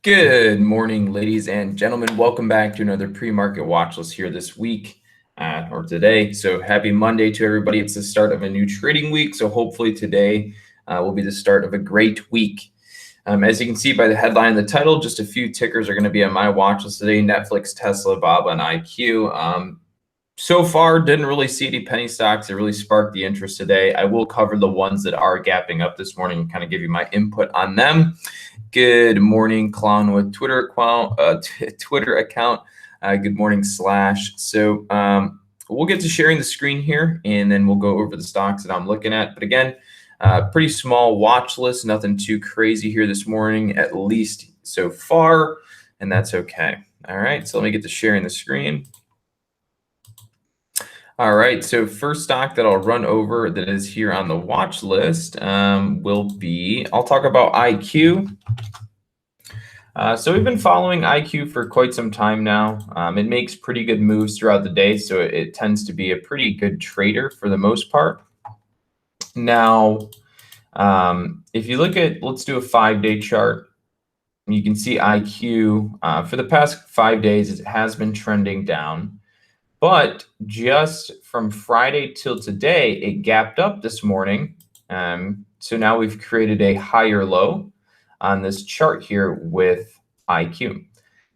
Good morning, ladies and gentlemen. Welcome back to another pre-market watch list here this week or today. So happy Monday to everybody. It's the start of a new trading week. So hopefully today will be the start of a great week. As you can see by the headline and the title, just a few tickers are going to be on my watch list today: Netflix, Tesla, BABA, and IQ. So far, didn't really see any penny stocks that really sparked the interest today. I will cover the ones that are gapping up this morning and kind of give you my input on them. Good morning, Clown with Twitter account. Good morning, Slash. So we'll get to sharing the screen here, and then we'll go over the stocks that I'm looking at. But again, pretty small watch list, nothing too crazy here this morning, at least so far, and that's okay. All right, so let me get to sharing the screen. All right, so first stock that I'll run over that is here on the watch list will be, I'll talk about IQ. So we've been following IQ for quite some time now. It makes pretty good moves throughout the day, so it tends to be a pretty good trader for the most part. Now, if you look at, let's do a 5-day chart. You can see IQ for the past 5 days, it has been trending down. But just from Friday till today, it gapped up this morning. So now we've created a higher low on this chart here with IQ.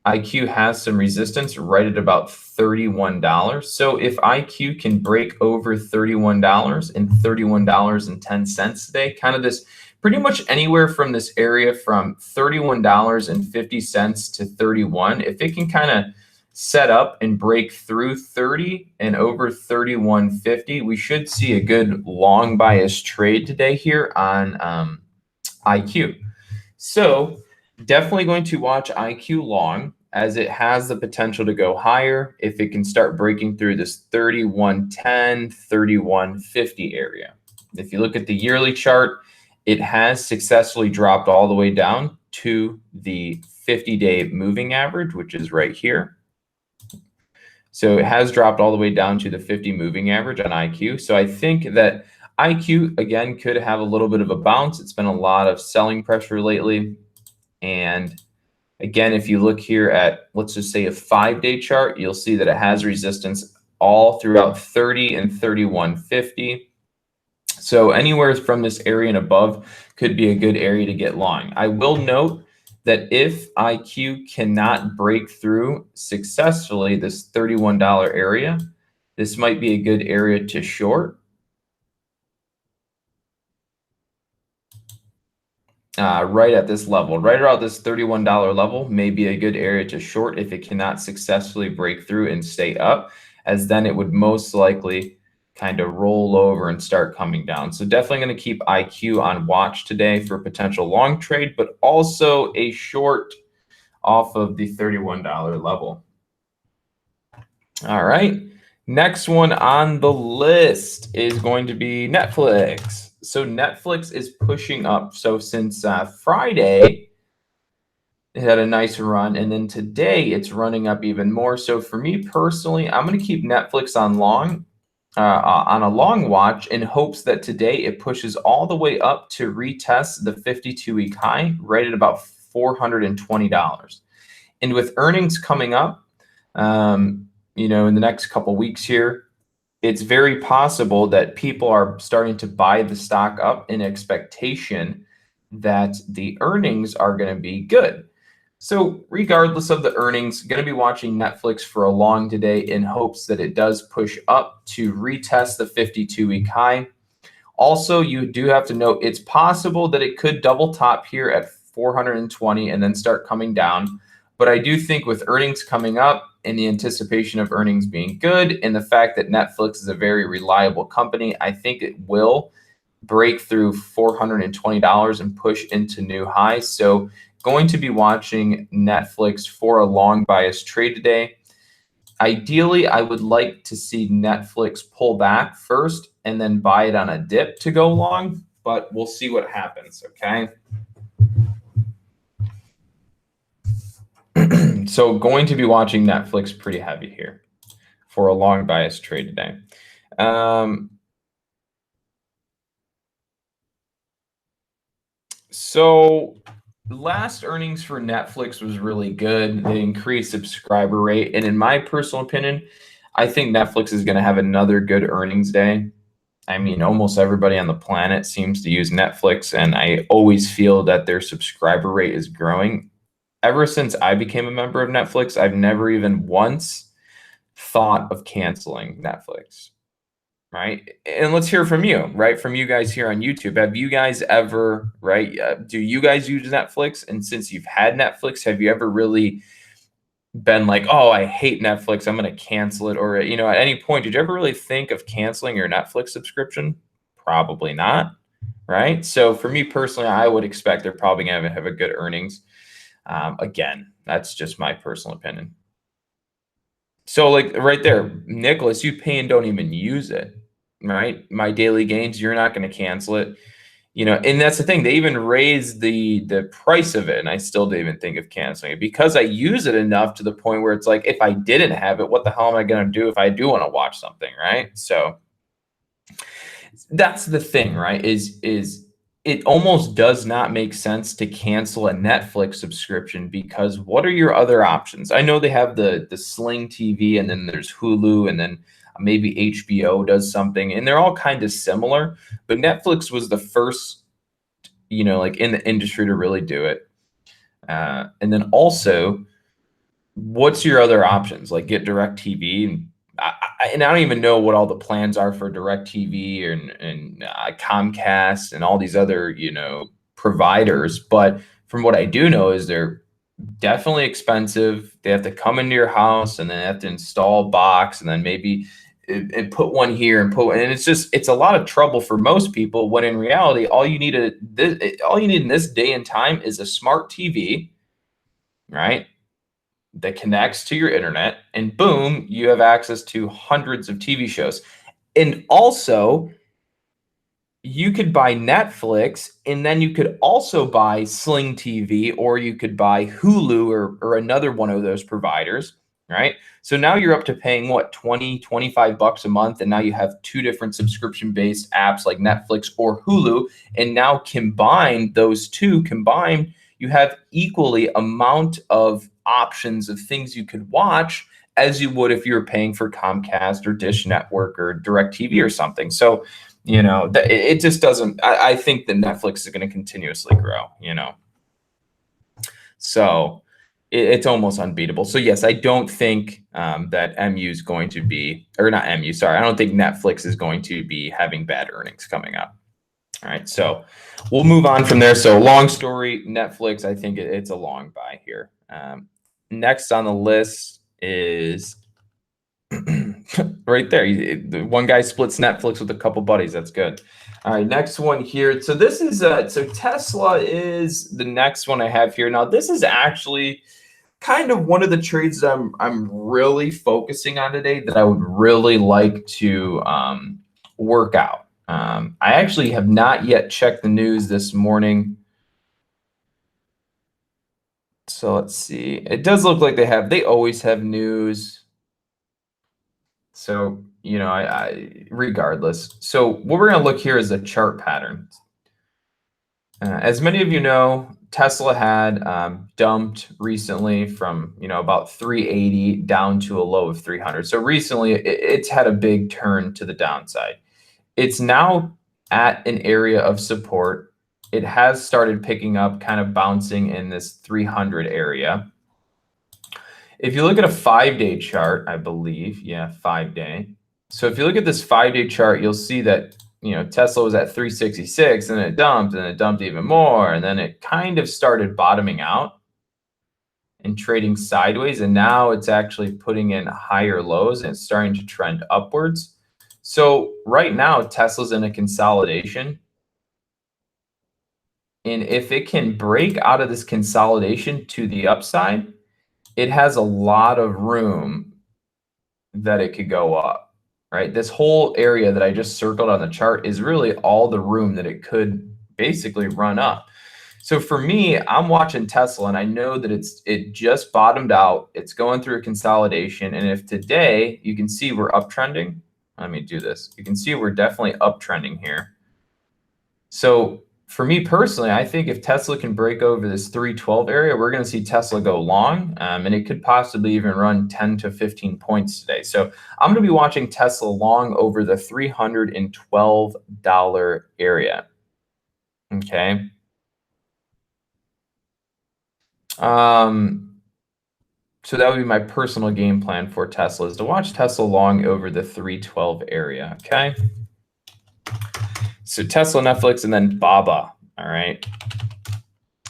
IQ has some resistance right at about $31. So if IQ can break over $31 and $31.10 today, kind of this pretty much anywhere from this area from $31.50 to 31, if it can kind of set up and break through 30 and over 31.50, we should see a good long bias trade today here on IQ. So definitely going to watch IQ long, as it has the potential to go higher if it can start breaking through this 31.10, 31.50 area. If you look at the yearly chart, it has successfully dropped all the way down to the 50-day moving average, which is right here. So it has dropped all the way down to the 50 moving average on IQ. So I think that IQ, again, could have a little bit of a bounce. It's been a lot of selling pressure lately. And again, if you look here at, let's just say, a 5-day chart, you'll see that it has resistance all throughout 30 and 31.50. So anywhere from this area and above could be a good area to get long. I will note that if IQ cannot break through successfully this $31 area, this might be a good area to short. Right at this level, right around this $31 level, may be a good area to short if it cannot successfully break through and stay up, as then it would most likely kind of roll over and start coming down. So definitely going to keep IQ on watch today for potential long trade, but also a short off of the $31 level. All right. Next one on the list is going to be Netflix. So Netflix is pushing up. So since Friday, it had a nice run, and then today it's running up even more. So for me personally, I'm going to keep Netflix on a long watch in hopes that today it pushes all the way up to retest the 52-week high right at about $420. And with earnings coming up, in the next couple weeks here, it's very possible that people are starting to buy the stock up in expectation that the earnings are going to be good. So regardless of the earnings, going to be watching Netflix for a long today in hopes that it does push up to retest the 52-week high. Also, you do have to note it's possible that it could double top here at 420 and then start coming down. But I do think with earnings coming up and the anticipation of earnings being good and the fact that Netflix is a very reliable company, I think it will break through $420 and push into new highs. So going to be watching Netflix for a long bias trade today. Ideally, I would like to see Netflix pull back first and then buy it on a dip to go long, but we'll see what happens, okay? So going to be watching Netflix pretty heavy here for a long bias trade today. So last earnings for Netflix was really good. They increased subscriber rate. And in my personal opinion, I think Netflix is going to have another good earnings day. I mean, almost everybody on the planet seems to use Netflix, and I always feel that their subscriber rate is growing. Ever since I became a member of Netflix, I've never even once thought of canceling Netflix. Right. And let's hear from you, right? From you guys here on YouTube. Have you guys ever, right? Do you guys use Netflix? And since you've had Netflix, have you ever really been like, oh, I hate Netflix, I'm going to cancel it? Or, at any point, did you ever really think of canceling your Netflix subscription? Probably not. Right. So for me personally, I would expect they're probably going to have a good earnings. Again, that's just my personal opinion. So like right there, Nicholas, you pay and don't even use it, right? My daily gains, you're not going to cancel it, and that's the thing. They even raised the price of it, and I still didn't even think of canceling it because I use it enough to the point where it's like, if I didn't have it, what the hell am I going to do if I do want to watch something, right? So that's the thing, right? Is it almost does not make sense to cancel a Netflix subscription because what are your other options? I know they have the Sling TV, and then there's Hulu, and then maybe HBO does something, and they're all kind of similar. But Netflix was the first, like in the industry to really do it. And then also, what's your other options? Like get DirecTV, and I don't even know what all the plans are for DirecTV and Comcast and all these other providers. But from what I do know is they're definitely expensive. They have to come into your house and then they have to install a box and then maybe and put one here and it's a lot of trouble for most people. When in reality, all you need in this day and time is a smart TV, right? That connects to your internet, and boom, you have access to hundreds of TV shows. And also, you could buy Netflix, and then you could also buy Sling TV, or you could buy Hulu or another one of those providers, right? So now you're up to paying what, 20, 25 bucks a month, and now you have two different subscription-based apps like Netflix or Hulu, and now combined, you have equally amount of options of things you could watch as you would if you were paying for Comcast or Dish Network or DirecTV or something. So it just doesn't. I think that Netflix is going to continuously grow. So it's almost unbeatable. So yes, I don't think that MU is going to be, or not MU. Sorry, I don't think Netflix is going to be having bad earnings coming up. All right, so we'll move on from there. So long story, Netflix. I think it's a long buy here. Next on the list is right there. The one guy splits Netflix with a couple buddies. That's good. All right, next one here. So this is so Tesla is the next one I have here. Now this is actually kind of one of the trades that I'm really focusing on today that I would really like to work out. I actually have not yet checked the news this morning. So let's see. It does look like they always have news. So, regardless. So what we're going to look here is a chart pattern. As many of you know, Tesla had dumped recently from, about 380 down to a low of 300. So recently it's had a big turn to the downside. It's now at an area of support. It has started picking up, kind of bouncing in this 300 area. If you look at a 5-day chart, I believe, 5-day. So if you look at this 5-day chart, you'll see that, Tesla was at 366 and it dumped even more. And then it kind of started bottoming out and trading sideways. And now it's actually putting in higher lows and it's starting to trend upwards. So right now, Tesla's in a consolidation. And if it can break out of this consolidation to the upside, it has a lot of room that it could go up, right? This whole area that I just circled on the chart is really all the room that it could basically run up. So for me, I'm watching Tesla and I know that it just bottomed out. It's going through a consolidation. And if today you can see we're uptrending, let me do this. You can see we're definitely uptrending here. So for me personally, I think if Tesla can break over this 312 area, we're going to see Tesla go long, and it could possibly even run 10 to 15 points today. So I'm going to be watching Tesla long over the $312 area. Okay. So that would be my personal game plan for Tesla, is to watch Tesla long over the 312 area. Okay. So Tesla, Netflix, and then BABA. All right.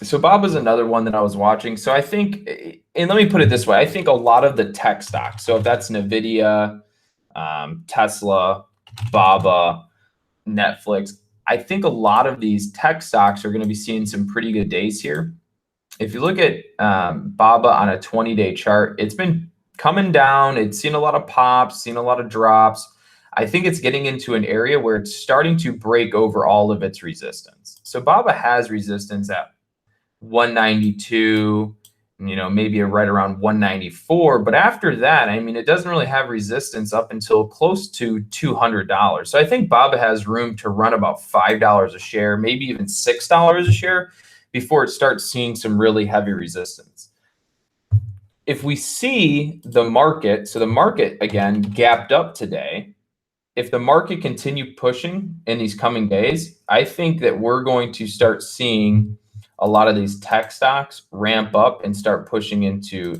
So BABA's another one that I was watching. So I think, and let me put it this way, I think a lot of the tech stocks, so if that's NVIDIA, Tesla, BABA, Netflix, I think a lot of these tech stocks are going to be seeing some pretty good days here. If you look at BABA on a 20-day chart, it's been coming down. It's seen a lot of pops, seen a lot of drops. I think it's getting into an area where it's starting to break over all of its resistance. So BABA has resistance at 192, maybe right around 194. But after that, I mean, it doesn't really have resistance up until close to $200. So I think BABA has room to run about $5 a share, maybe even $6 a share before it starts seeing some really heavy resistance. If we see the market, so the market again gapped up today. If the market continue pushing in these coming days, I think that we're going to start seeing a lot of these tech stocks ramp up and start pushing into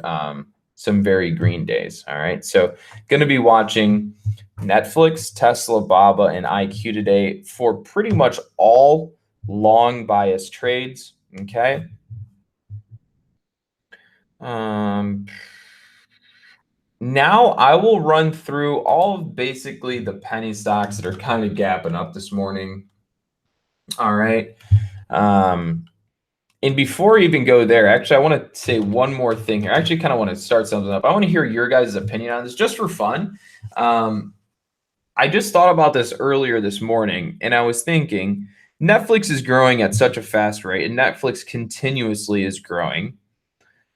some very green days. All right. So going to be watching Netflix, Tesla, BABA, and IQ today for pretty much all long bias trades. Okay. Now I will run through all of basically the penny stocks that are kind of gapping up this morning. All right. And before I even go there, actually, I want to say one more thing here. I actually kind of want to start something up. I want to hear your guys' opinion on this just for fun. I just thought about this earlier this morning, and I was thinking Netflix is growing at such a fast rate, and Netflix continuously is growing.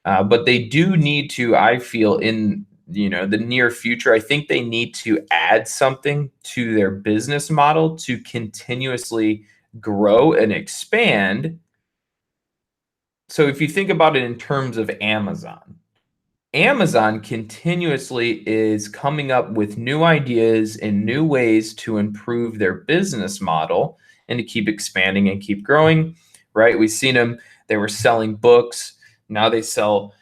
But they do need to, I feel, in the near future, I think they need to add something to their business model to continuously grow and expand. So if you think about it in terms of Amazon continuously is coming up with new ideas and new ways to improve their business model and to keep expanding and keep growing, right? We've seen them, they were selling books. Now they sell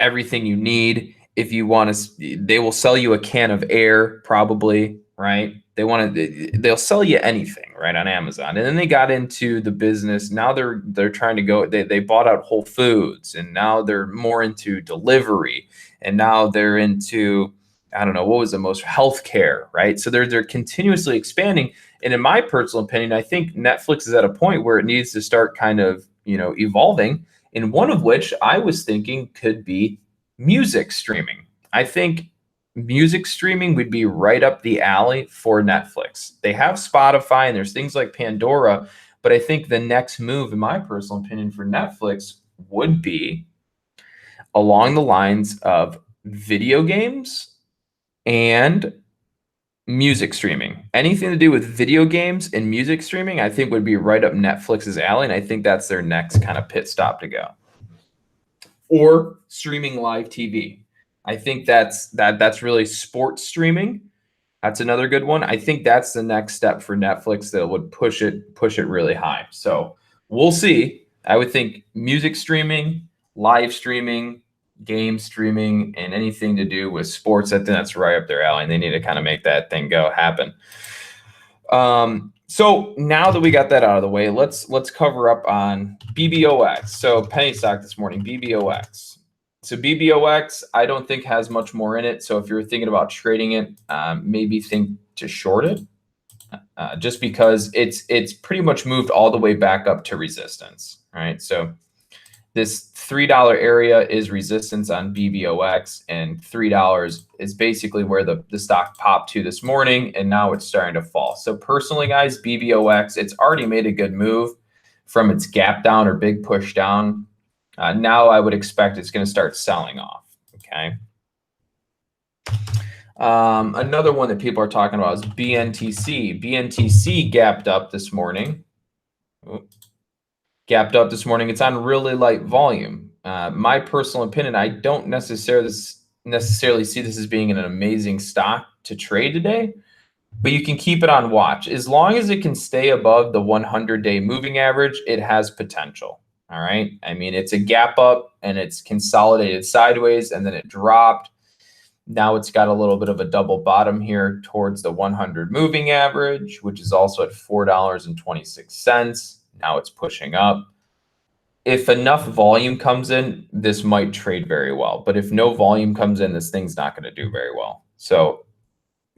everything you need. If you want to, they will sell you a can of air, probably, right? They'll sell you anything, right, on Amazon. And then they got into the business. Now they're trying to go, they bought out Whole Foods, and now they're more into delivery. And now they're into, I don't know, what was the most, healthcare, right? So they're continuously expanding. And in my personal opinion, I think Netflix is at a point where it needs to start kind of, evolving. And one of which I was thinking could be music streaming. I think music streaming would be right up the alley for Netflix. They have Spotify and there's things like Pandora, but I think the next move, in my personal opinion, for Netflix would be along the lines of video games and music streaming. Anything to do with video games and music streaming, I think would be right up Netflix's alley, and I think that's their next kind of pit stop to go. Or streaming live TV. I think that's really sports streaming. That's another good one. I think that's the next step for Netflix that would push it really high. So we'll see. I would think music streaming, live streaming, game streaming, and anything to do with sports, I think that's right up their alley, and they need to kind of make that thing happen. So now that we got that out of the way, let's cover up on BBOX. So penny stock this morning, BBOX. So BBOX, I don't think has much more in it. So if you're thinking about trading it, maybe think to short it, just because it's pretty much moved all the way back up to resistance. All right. So this $3 area is resistance on BBOX, and $3 is basically where the stock popped to this morning, and now it's starting to fall. So personally, guys, BBOX, it's already made a good move from its gap down or big push down. Now I would expect it's going to start selling off. Okay. Another one that people are talking about is BNTC. BNTC gapped up this morning. Oops. gapped up this morning. It's on really light volume. My personal opinion, I don't necessarily see this as being an amazing stock to trade today, but you can keep it on watch. As long as it can stay above the 100-day moving average, it has potential. All right. I mean, it's a gap up and it's consolidated sideways and then it dropped. Now it's got a little bit of a double bottom here towards the 100 moving average, which is also at $4.26. Now it's pushing up. If enough volume comes in, this might trade very well. But if no volume comes in, this thing's not going to do very well. So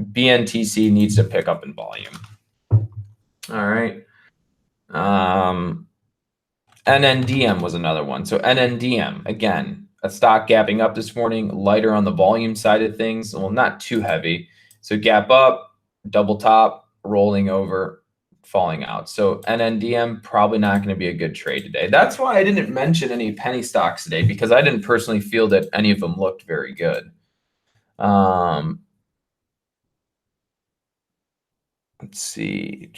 BNTC needs to pick up in volume. All right. NNDM was another one. So NNDM, again, a stock gapping up this morning, lighter on the volume side of things. Well, not too heavy. So gap up, double top, rolling over, falling out. So NNDM probably not going to be a good trade today. That's why I didn't mention any penny stocks today, because I didn't personally feel that any of them looked very good. Let's see.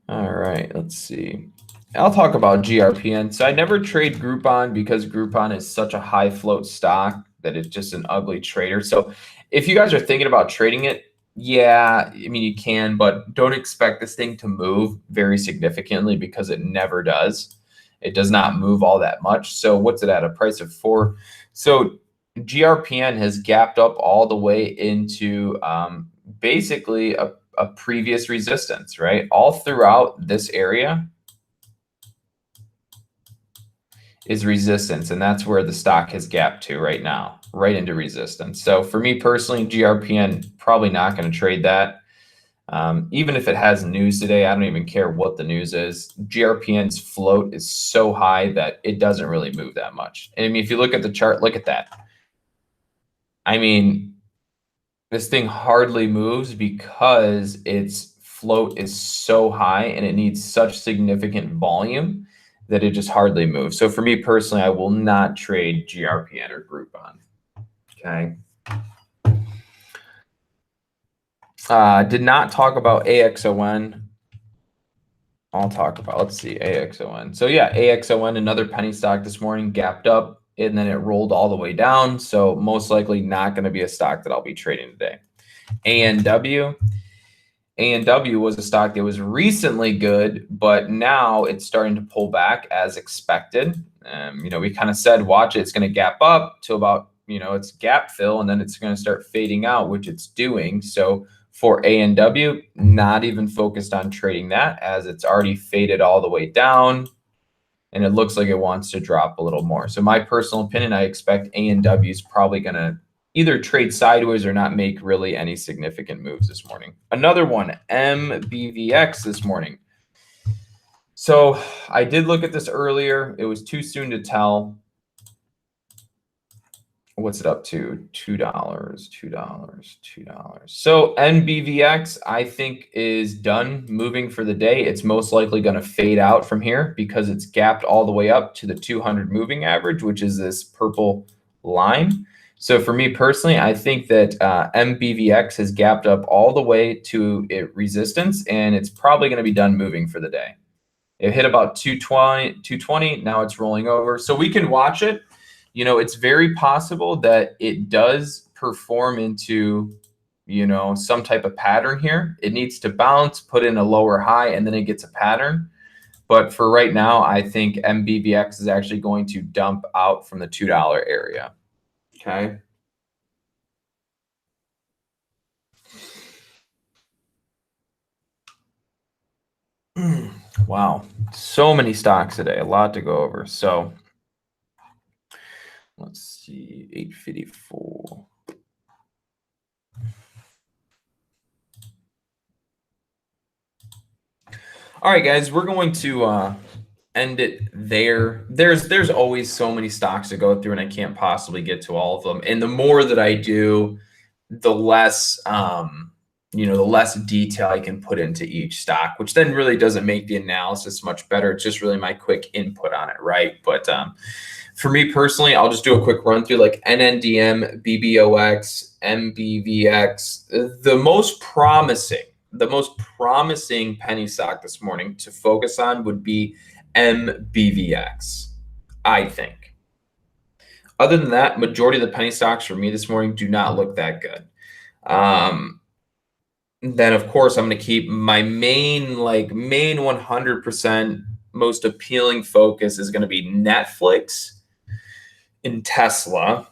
All right, let's see. I'll talk about GRPN. So I never trade Groupon because Groupon is such a high float stock that it's just an ugly trader. So if you guys are thinking about trading it, yeah, I mean, you can, but don't expect this thing to move very significantly because it never does. It does not move all that much. So what's it at? A price of 4. So GRPN has gapped up all the way into basically a previous resistance, right? All throughout this area is resistance, and that's where the stock has gapped to right now, right into resistance. So for me personally, GRPN, probably not going to trade that. Even if it has news today, I don't even care what the news is. GRPN's float is so high that it doesn't really move that much. And I mean, if you look at the chart, look at that. I mean, this thing hardly moves because its float is so high and it needs such significant volume that it just hardly moves. So for me personally, I will not trade GRPN or Groupon. Okay. Did not talk about AXON. I'll talk about, let's see, AXON. So yeah, AXON, another penny stock this morning, gapped up and then it rolled all the way down. So most likely not going to be a stock that I'll be trading today. ANW was a stock that was recently good, but now it's starting to pull back as expected. We kind of said, watch it, it's going to gap up to about, it's gap fill, and then it's going to start fading out, which it's doing. So for ANW, not even focused on trading that, as it's already faded all the way down, and it looks like it wants to drop a little more. So my personal opinion, I expect ANW is probably going to either trade sideways or not make really any significant moves this morning. Another one, MBVX this morning. So I did look at this earlier. It was too soon to tell. What's it up to? $2. So MBVX, I think, is done moving for the day. It's most likely going to fade out from here because it's gapped all the way up to the 200 moving average, which is this purple line. So for me personally, I think that MBVX has gapped up all the way to resistance, and it's probably going to be done moving for the day. It hit about 220. Now it's rolling over. So we can watch it. It's very possible that it does perform into, some type of pattern here. It needs to bounce, put in a lower high, and then it gets a pattern. But for right now, I think MBVX is actually going to dump out from the $2 area. Okay. Wow. So many stocks today. A lot to go over. So let's see. 854. All right, guys, we're going to end it there. There's always so many stocks to go through, and I can't possibly get to all of them. And the more that I do, the less the less detail I can put into each stock, which then really doesn't make the analysis much better. It's just really my quick input on it, right? But For me personally, I'll just do a quick run through like NNDM, BBOX, MBVX. The most promising penny stock this morning to focus on would be MBVX, I think. Other than that, majority of the penny stocks for me this morning do not look that good. Then of course I'm going to keep my main 100% most appealing focus is going to be Netflix and Tesla.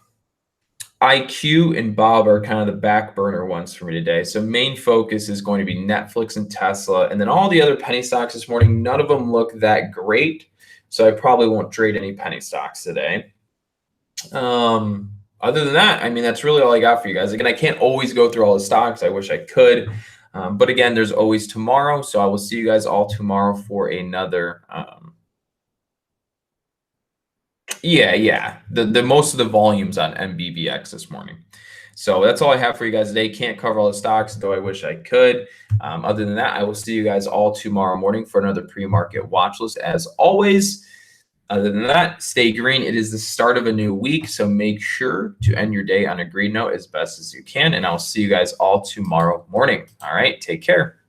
IQ and Bob are kind of the back burner ones for me today. So main focus is going to be Netflix and Tesla. And then all the other penny stocks this morning, none of them look that great. So I probably won't trade any penny stocks today. Other than that, I mean, that's really all I got for you guys. Again, I can't always go through all the stocks. I wish I could. But again, there's always tomorrow. So I will see you guys all tomorrow for another the most of the volumes on MBVX this morning. So that's all I have for you guys today. Can't cover all the stocks, though I wish I could. Other than that, I will see you guys all tomorrow morning for another pre-market watch list as always. Other than that, stay green. It is the start of a new week, so make sure to end your day on a green note as best as you can, and I'll see you guys all tomorrow morning. All right, take care.